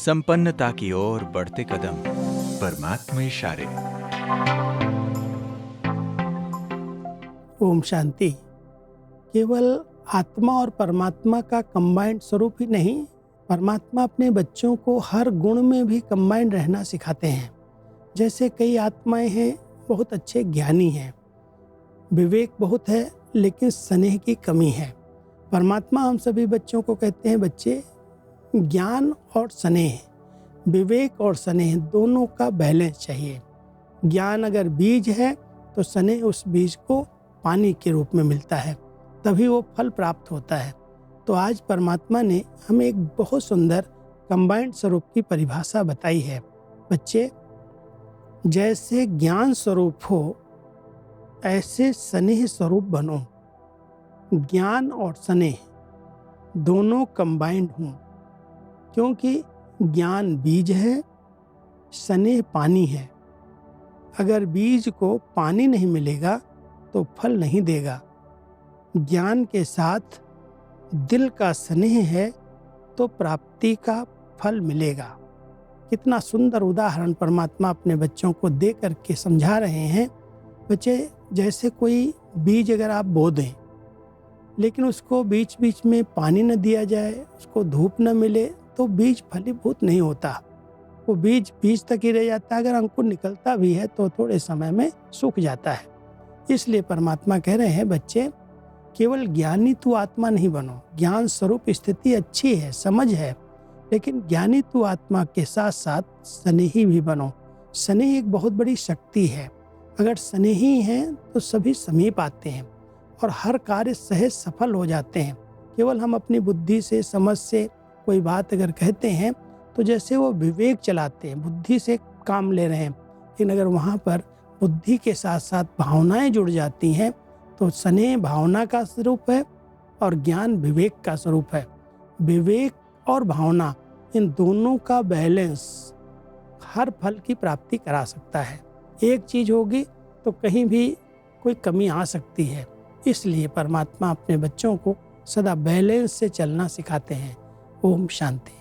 संपन्नता की ओर बढ़ते कदम, परमात्मा इशारे। ओम शांति। केवल आत्मा और परमात्मा का कंबाइंड स्वरूप ही नहीं, परमात्मा अपने बच्चों को हर गुण में भी कंबाइंड रहना सिखाते हैं। जैसे कई आत्माएं हैं, बहुत अच्छे ज्ञानी हैं, विवेक बहुत है, लेकिन स्नेह की कमी है। परमात्मा हम सभी बच्चों को कहते हैं, बच्चे ज्ञान और स्नेह, विवेक और स्नेह दोनों का बैलेंस चाहिए। ज्ञान अगर बीज है तो स्नेह उस बीज को पानी के रूप में मिलता है, तभी वो फल प्राप्त होता है। तो आज परमात्मा ने हमें एक बहुत सुंदर कंबाइंड स्वरूप की परिभाषा बताई है। बच्चे, जैसे ज्ञान स्वरूप हो ऐसे स्नेह स्वरूप बनो। ज्ञान और स्नेह दोनों कंबाइंड हों, क्योंकि ज्ञान बीज है, स्नेह पानी है। अगर बीज को पानी नहीं मिलेगा तो फल नहीं देगा। ज्ञान के साथ दिल का स्नेह है तो प्राप्ति का फल मिलेगा। कितना सुंदर उदाहरण परमात्मा अपने बच्चों को दे करके समझा रहे हैं। बच्चे, जैसे कोई बीज अगर आप बो दें, लेकिन उसको बीच बीच में पानी न दिया जाए, उसको धूप न मिले, तो बीज फलीभूत नहीं होता। वो बीज तक ही रह जाता है। अगर अंकुर निकलता भी है तो थोड़े समय में सूख जाता है। इसलिए परमात्मा कह रहे हैं, बच्चे, केवल ज्ञानी तू आत्मा नहीं बनो। ज्ञान स्वरूप स्थिति अच्छी है, समझ है, लेकिन ज्ञानी तू आत्मा के साथ साथ स्नेही भी बनो। स्नेह एक बहुत बड़ी शक्ति है। अगर स्नेही हैं तो सभी समीप आते हैं और हर कार्य सहज सफल हो जाते हैं। केवल हम अपनी बुद्धि से, समझ से कोई बात अगर कहते हैं तो जैसे वो विवेक चलाते हैं, बुद्धि से काम ले रहे हैं, लेकिन अगर वहाँ पर बुद्धि के साथ साथ भावनाएं जुड़ जाती हैं तो स्नेह भावना का स्वरूप है और ज्ञान विवेक का स्वरूप है। विवेक और भावना, इन दोनों का बैलेंस हर फल की प्राप्ति करा सकता है। एक चीज होगी तो कहीं भी कोई कमी आ सकती है। इसलिए परमात्मा अपने बच्चों को सदा बैलेंस से चलना सिखाते हैं। ओम शांति।